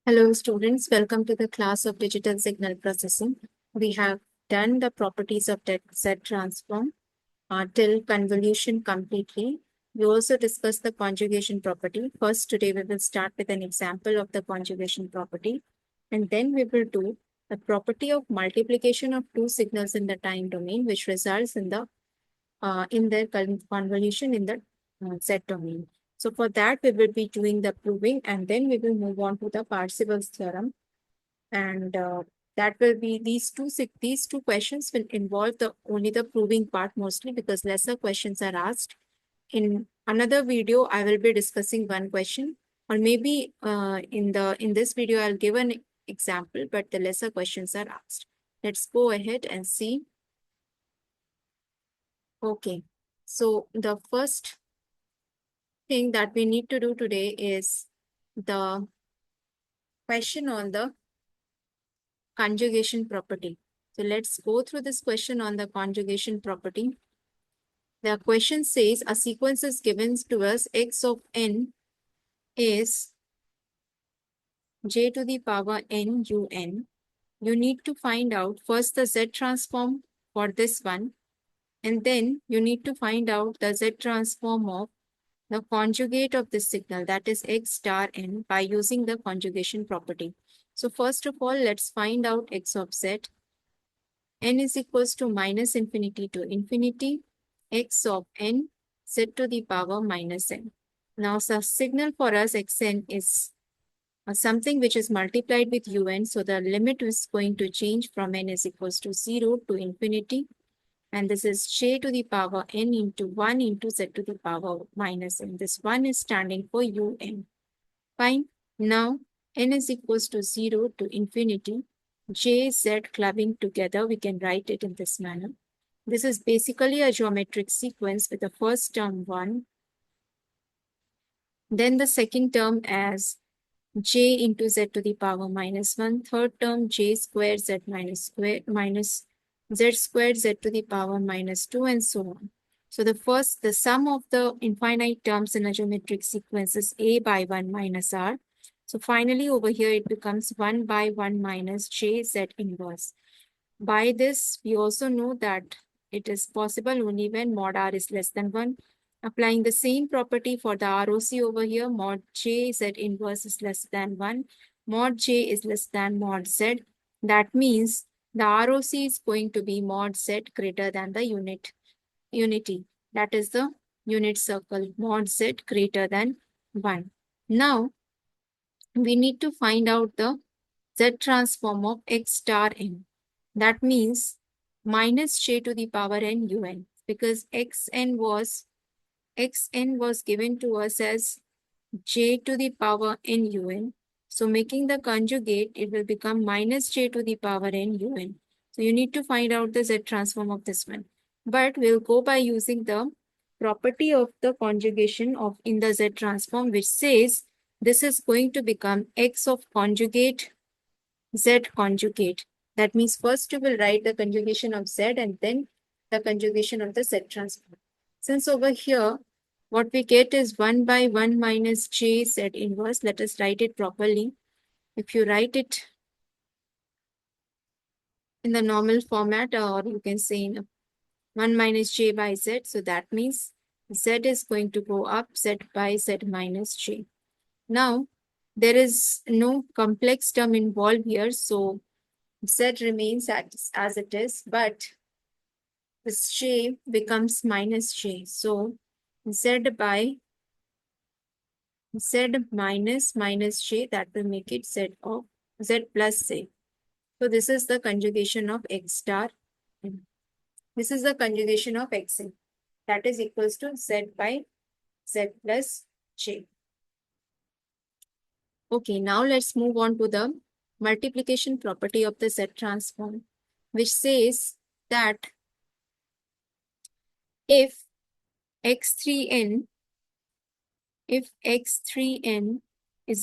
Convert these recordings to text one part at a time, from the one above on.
Hello students, welcome to the class of digital signal processing. We have done the properties of Z transform till convolution completely. We also discussed the conjugation property. First, today we will start with an example of the conjugation property, and then we will do the property of multiplication of two signals in the time domain, which results in their convolution in the Z domain. So for that, we will be doing the proving, and then we will move on to the Parseval's theorem. And that will be these two questions will involve only the proving part mostly, because lesser questions are asked. In another video, I will be discussing one question, or maybe in this video, I'll give an example, but the lesser questions are asked. Let's go ahead and see. Okay, so the first thing that we need to do today is the question on the conjugation property. So let's go through this question on the conjugation property. The question says a sequence is given to us, x of n is j to the power n un. You need to find out first the Z transform for this one, and then you need to find out the Z transform of the conjugate of this signal, that is x star n, by using the conjugation property. So first of all, let's find out x of z. N is equals to minus infinity to infinity, x of n, z to the power minus n. Now, the signal for us xn is something which is multiplied with un. So the limit is going to change from n is equals to 0 to infinity. And this is j to the power n into 1 into z to the power minus n. This 1 is standing for un. Fine. Now, n is equals to 0 to infinity. J, z clubbing together, we can write it in this manner. This is basically a geometric sequence with the first term 1. Then the second term as j into z to the power minus 1. Third term j squared z minus z squared z to the power minus 2, and so on. So the sum of the infinite terms in a geometric sequence is a by 1 minus r. So finally over here it becomes 1 by 1 minus j z inverse. By this we also know that it is possible only when mod r is less than 1. Applying the same property for the ROC over here, mod j z inverse is less than 1. Mod j is less than mod z. That means the ROC is going to be mod z greater than the unity. That is the unit circle, mod z greater than 1. Now, we need to find out the z transform of x star n. That means minus j to the power n un, because xn was given to us as j to the power n un. So making the conjugate, it will become minus j to the power n un. So you need to find out the z transform of this one. But we'll go by using the property of the conjugation of in the z transform, which says this is going to become x of conjugate z conjugate. That means first you will write the conjugation of z and then the conjugation of the z transform. Since over here, what we get is 1 by 1 minus j z inverse. Let us write it properly. If you write it in the normal format, or you can say in 1 minus j by z, so that means z is going to go up, z by z minus j. Now, there is no complex term involved here, so z remains as it is, but this j becomes minus j. So z by z minus j, that will make it z of z plus j. So this is the conjugation of x star. This is the conjugation of xn. That is equals to z by z plus j. Okay, now let's move on to the multiplication property of the Z transform, which says that if x3n is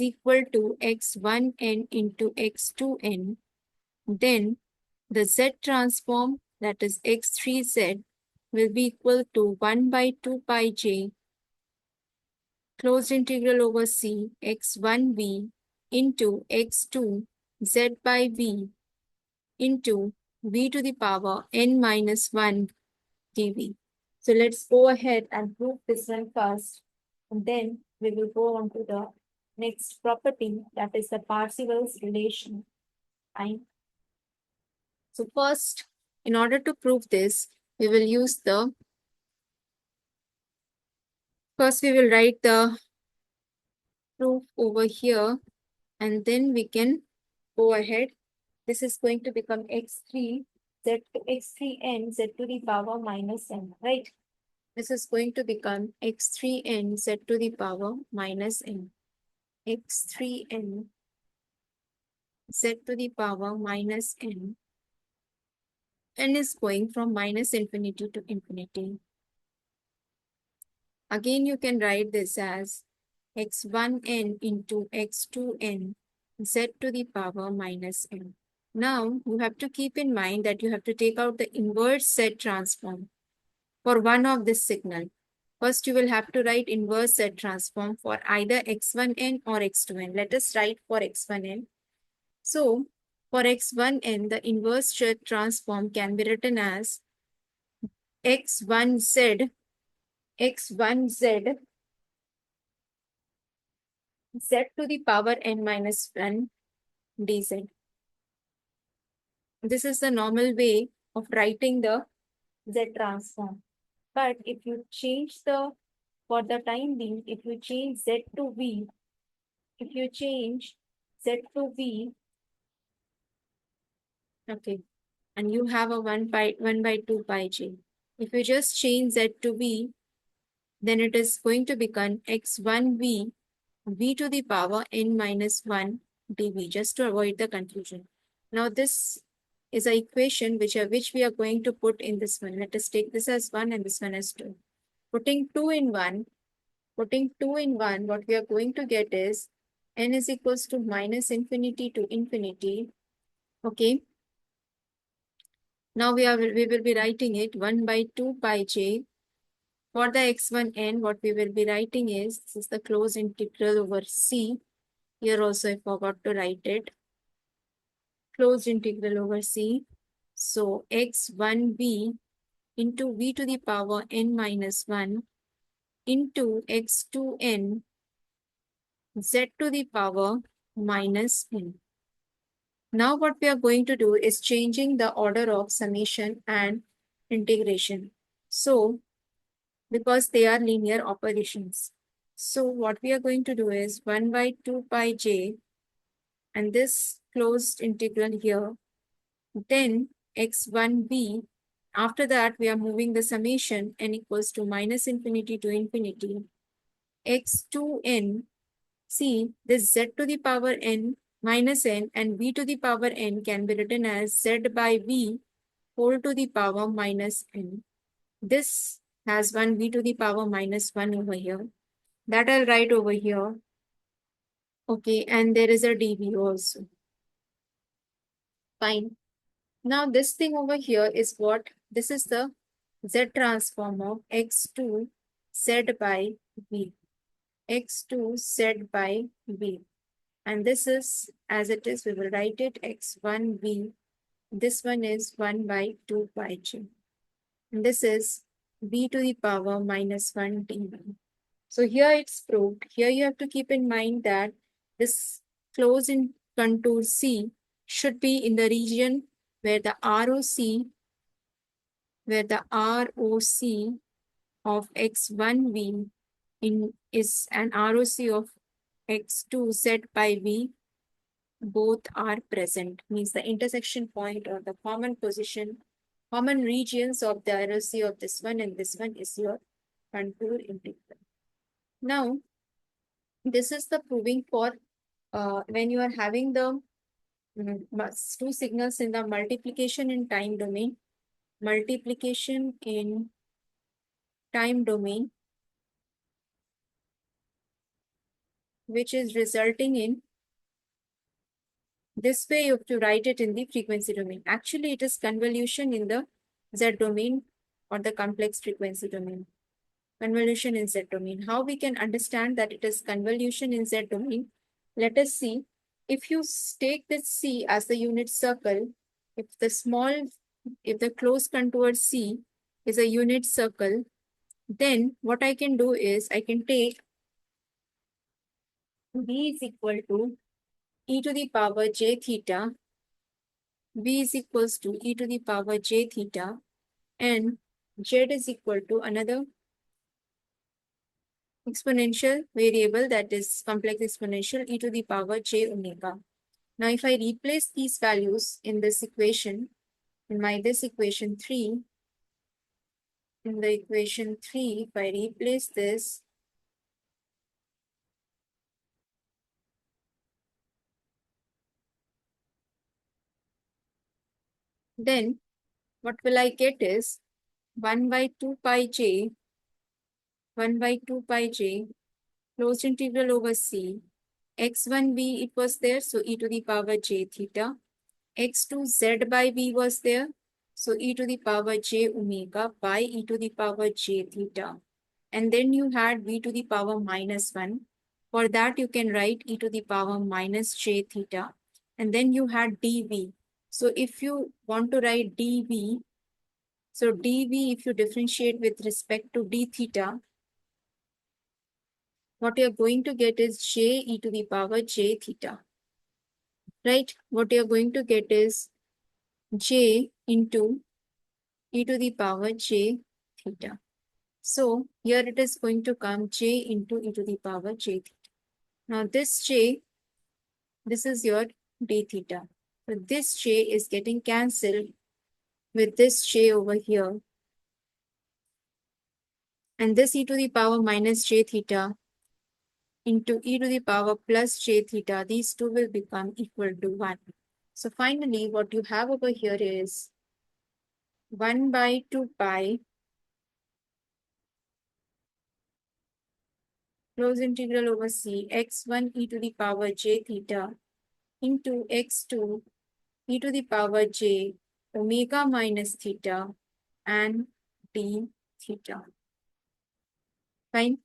equal to x1n into x2n, then the Z transform, that is x3z, will be equal to 1 by 2 pi j closed integral over c x1b into x2 z by v into v to the power n minus 1 dv. So let's go ahead and prove this one first, and then we will go on to the next property, that is the Parseval's relation. Fine. So first, in order to prove this, we will use the, first we will write the proof over here, and then we can go ahead. This is going to become x3 x3n z to the power minus n, right? This is going to become x3n z to the power minus n. x3n z to the power minus n. N is going from minus infinity to infinity. Again, you can write this as x1n into x2n z to the power minus n. Now, you have to keep in mind that you have to take out the inverse Z transform for one of this signal. First, you will have to write inverse Z transform for either x1n or x2n. Let us write for x1n. So, for x1n, the inverse Z transform can be written as x1z z to the power n minus 1 dz. This is the normal way of writing the Z transform. But if you change the, for the time being, if you change Z to V, if you change Z to V, okay, and you have a 1 by 2 pi j. If you just change Z to V, then it is going to become x1v v to the power n minus 1 dv, just to avoid the confusion. Now this is an equation which we are going to put in this one. Let us take this as 1 and this one as 2. Putting 2 in 1, what we are going to get is n is equals to minus infinity to infinity. Okay. Now we will be writing it 1 by 2 pi j. For the x1n, what we will be writing is, this is the closed integral over c. Here also I forgot to write it. Closed integral over c. So x1v into v to the power n minus 1 into x2n z to the power minus n. Now what we are going to do is changing the order of summation and integration. So, because they are linear operations. So what we are going to do is 1 by 2 pi j, and this closed integral here, then x1b. After that, we are moving the summation n equals to minus infinity to infinity. x2n, see this z to the power n minus n and v to the power n can be written as z by v whole to the power minus n. This has 1 v to the power minus 1 over here. That I'll write over here. Okay, and there is a dv also. Fine. Now this thing over here is what? This is the Z transform of x2 Z by V. x2 Z by V. And this is, as it is, we will write it x1V. This one is 1 by 2 pi j. And this is V to the power minus 1 dV. So here it's proved. Here you have to keep in mind that this closed in contour C should be in the region where the ROC of x1v is an ROC of x2z by v, both are present. Means the intersection point or the common position, common regions of the ROC of this one and this one is your contour integral. Now, this is the proving for when you are having the two signals in the multiplication in time domain. Multiplication in time domain, which is resulting in this way. You have to write it in the frequency domain. Actually, it is convolution in the Z domain or the complex frequency domain. Convolution in Z domain. How we can understand that it is convolution in Z domain? Let us see. if you take this C as the unit circle, if the closed contour C is a unit circle, then what I can do is I can take V is equal to e to the power j theta, V is equals to e to the power j theta, and Z is equal to another exponential variable, that is complex exponential e to the power j omega. Now, if I replace these values in this equation, this equation 3, in the equation 3, if I replace this, then what will I get is 1 by 2 pi j, 1 by 2 pi j, closed integral over c, x1b it was there, so e to the power j theta, x2 z by b was there, so e to the power j omega by e to the power j theta. And then you had v to the power minus 1. For that, you can write e to the power minus j theta. And then you had dv. So if you want to write dv, so dv, if you differentiate with respect to d theta, what you're going to get is j e to the power j theta. Right? What you're going to get is j into e to the power j theta. So here it is going to come j into e to the power j theta. Now this j, this is your d theta. So this j is getting cancelled with this j over here. And this e to the power minus j theta into e to the power plus j theta, these two will become equal to 1. So finally, what you have over here is 1 by 2 pi close integral over c x1 e to the power j theta into x2 e to the power j omega minus theta and d theta. Fine.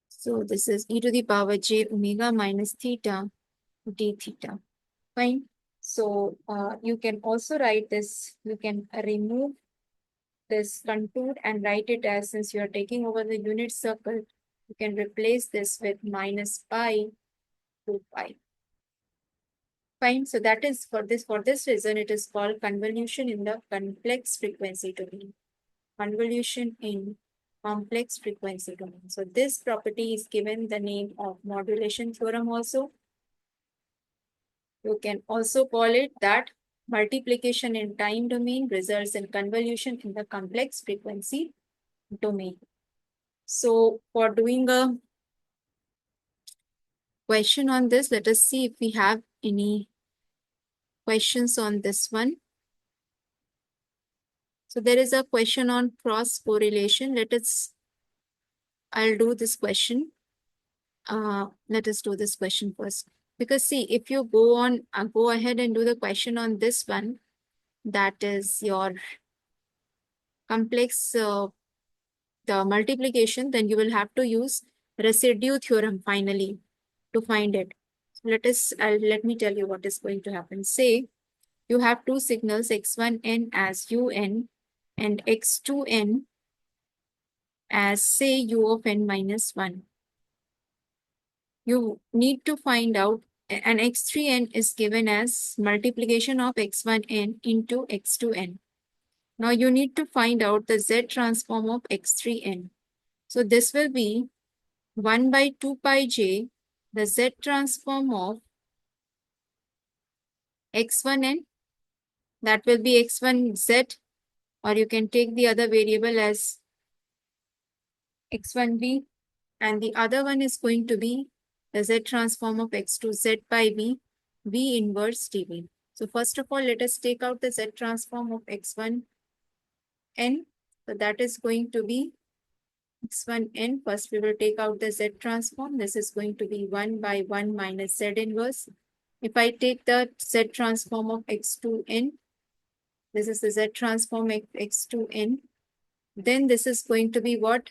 So this is e to the power j omega minus theta d theta. Fine. So you can also write this, you can remove this contour and write it as, since you are taking over the unit circle, you can replace this with minus pi 2 pi. Fine. So that is for this reason, it is called convolution in the complex frequency domain. Convolution in complex frequency domain. So this property is given the name of modulation theorem also. You can also call it that multiplication in time domain results in convolution in the complex frequency domain. So for doing a question on this, let us see if we have any questions on this one. So there is a question on cross correlation. I'll do this question. Let us do this question first. Because see, if you go ahead and do the question on this one, that is your complex, the multiplication, then you will have to use residue theorem finally to find it. So let me tell you what is going to happen. Say you have two signals x1n as un and x2n as say u of n minus 1. You need to find out, and x3n is given as multiplication of x1n into x2n. Now you need to find out the z transform of x3n. So this will be 1 by 2 pi j, the z transform of x1n, that will be x1z, or you can take the other variable as x1b, and the other one is going to be the z transform of x2z by b, v inverse dv. So first of all, let us take out the z transform of x1n. So that is going to be x1n. First we will take out the z transform. This is going to be 1 by 1 minus z inverse. If I take the z transform of x2n, this is the z transform of x2n, then this is going to be what?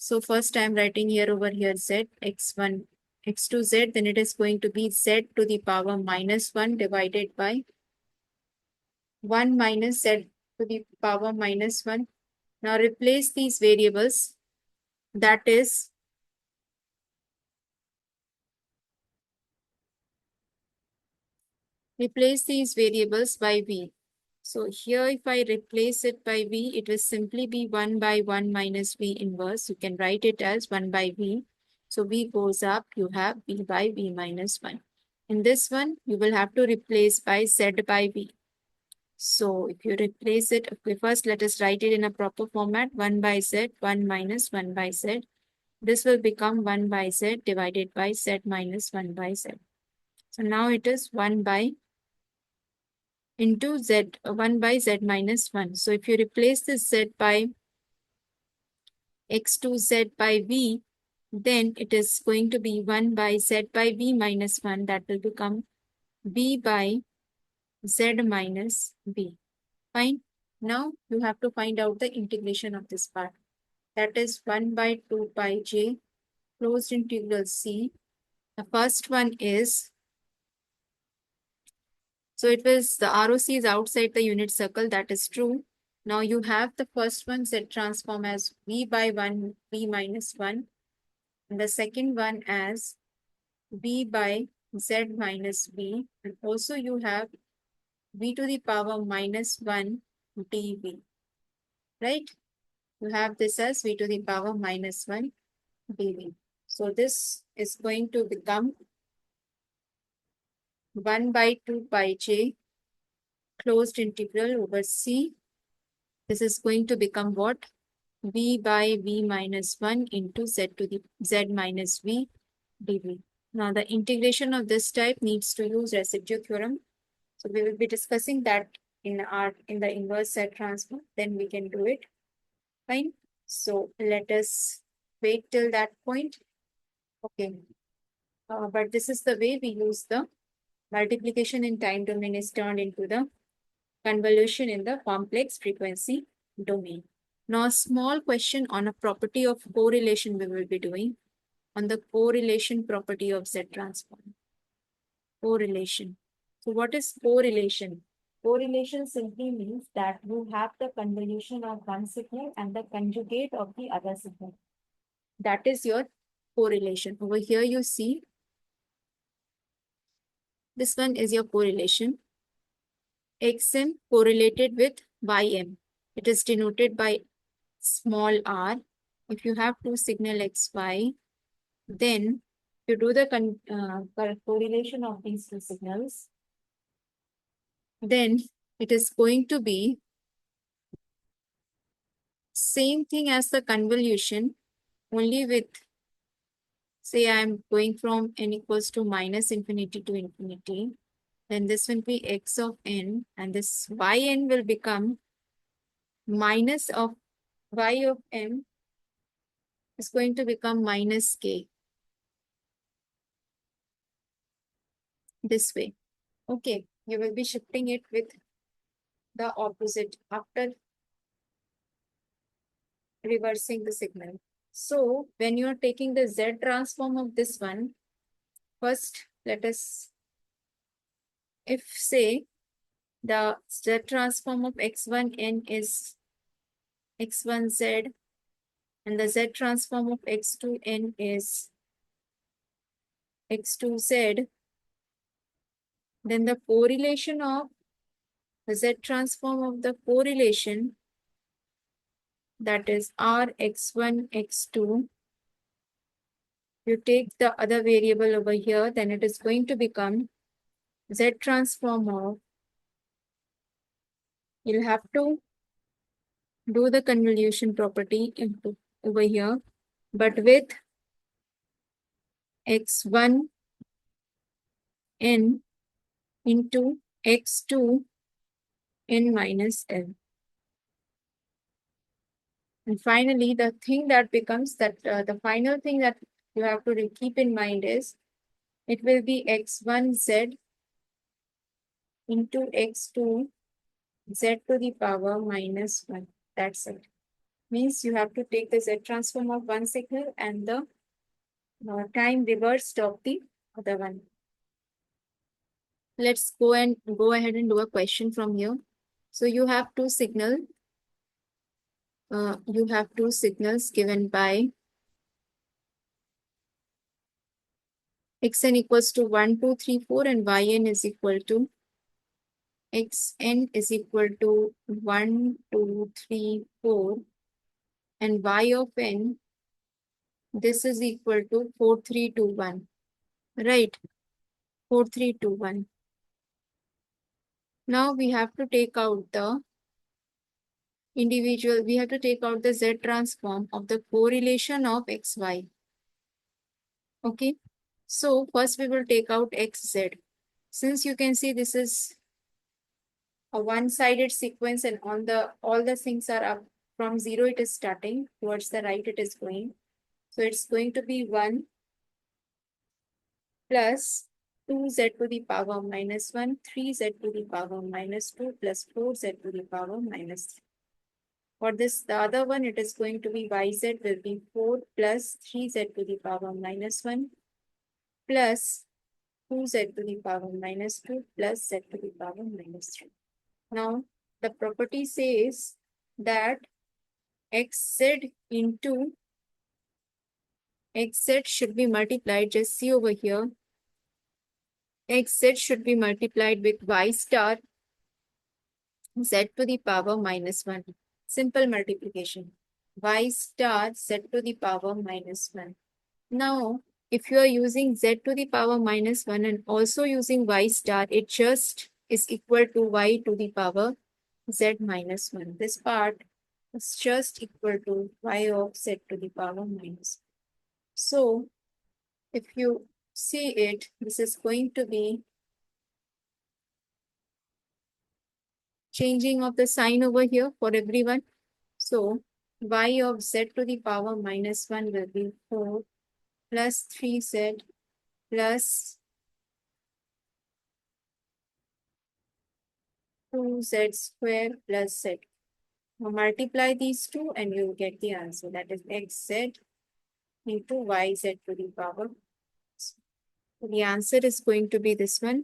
So first I am writing here over here z, x1, x2 z, then it is going to be z to the power minus 1 divided by 1 minus z to the power minus 1. Now replace these variables, that is replace these variables by v. So here if I replace it by v, it will simply be 1 by 1 minus v inverse. You can write it as 1 by v. So v goes up, you have v by v minus 1. In this one, you will have to replace by z by v. So if you replace it, okay, first let us write it in a proper format. 1 by z, 1 minus 1 by z. This will become 1 by z divided by z minus 1 by z. So now it is 1 by into z, 1 by z minus 1. So if you replace this z by x2 z by v, then it is going to be 1 by z by v minus 1. That will become v by z minus v. Fine. Now you have to find out the integration of this part. That is 1 by 2 pi j closed integral c. The first one is, so it was the ROC is outside the unit circle. That is true. Now you have the first one z transform as v by 1 v minus 1. And the second one as v by z minus v. And also you have v to the power minus 1 dv. Right? You have this as v to the power minus 1 dv. So this is going to become 1 by 2 pi j closed integral over c. This is going to become what? V by v minus 1 into z to the z minus v dv. Now the integration of this type needs to use residue theorem. So we will be discussing that in the inverse set transform. Then we can do it. Fine. So let us wait till that point. Okay. But this is the way we use the multiplication in time domain is turned into the convolution in the complex frequency domain. Now, a small question on a property of correlation we will be doing on the correlation property of Z transform. Correlation. So what is correlation? Correlation simply means that you have the convolution of one signal and the conjugate of the other signal. That is your correlation. Over here you see, this one is your correlation. Xm correlated with Ym. It is denoted by small r. If you have two signal xy, then you do the correlation of these two signals, then it is going to be same thing as the convolution, only with, say I am going from n equals to minus infinity to infinity, then this will be x of n, and this yn will become minus of y of m is going to become minus k. This way. Okay, you will be shifting it with the opposite after reversing the signal. So when you are taking the Z transform of this one, first let us, if say the Z transform of x1n is x1z and the Z transform of x2n is x2z, then the correlation of the Z transform of the correlation, that is Rx1, x2, you take the other variable over here, then it is going to become Z transform of, you'll have to do the convolution property into over here, but with x1n into x2n minus l. And finally, the thing that becomes that the final thing that you have to keep in mind is it will be x1z into x2 z to the power minus 1. That's it. Means you have to take the Z transform of one signal and the time reversed of the other one. Let's go ahead and do a question from here. So you have two signals given by xn equals to 1, 2, 3, 4 and yn is equal to xn is equal to 1, 2, 3, 4 and y of n, this is equal to 4, 3, 2, 1. Right? 4, 3, 2, 1. Now we have to take out the Z transform of the correlation of xy. Okay. So first we will take out xz. Since you can see this is a one-sided sequence and all the things are up from 0 it is starting, towards the right it is going. So it's going to be 1 plus 2z to the power minus 1, 3z to the power minus 2 plus 4z to the power minus 3. For this, the other one, it is going to be yz will be 4 plus 3z to the power minus 1 plus 2z to the power minus 2 plus z to the power minus 3. Now, the property says that xz into xz should be multiplied, just see over here, xz should be multiplied with y star z to the power minus 1. Simple multiplication. Y star z to the power minus 1. Now, if you are using z to the power minus 1 and also using y star, it just is equal to y to the power z minus 1. This part is just equal to y of z to the power minus 1. So, if you see it, this is going to be changing of the sign over here for everyone. So, y of z to the power minus 1 will be 4 plus 3z plus 2z square plus z. Now multiply these two and you'll get the answer. That is xz into yz to the power. So the answer is going to be this one.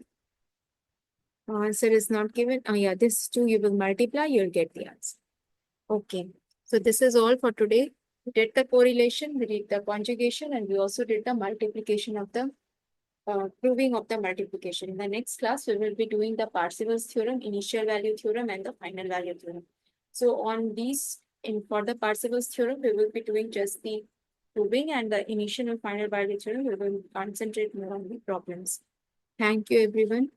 Answer is not given. Oh yeah, this two you will multiply, you'll get the answer. Okay. So this is all for today. We did the correlation, we did the conjugation, and we also did the multiplication of the proving of the multiplication. In the next class, we will be doing the Parseval's theorem, initial value theorem, and the final value theorem. So on these, for the Parseval's theorem, we will be doing just the proving, and the initial and final value theorem, we will concentrate more on the problems. Thank you, everyone.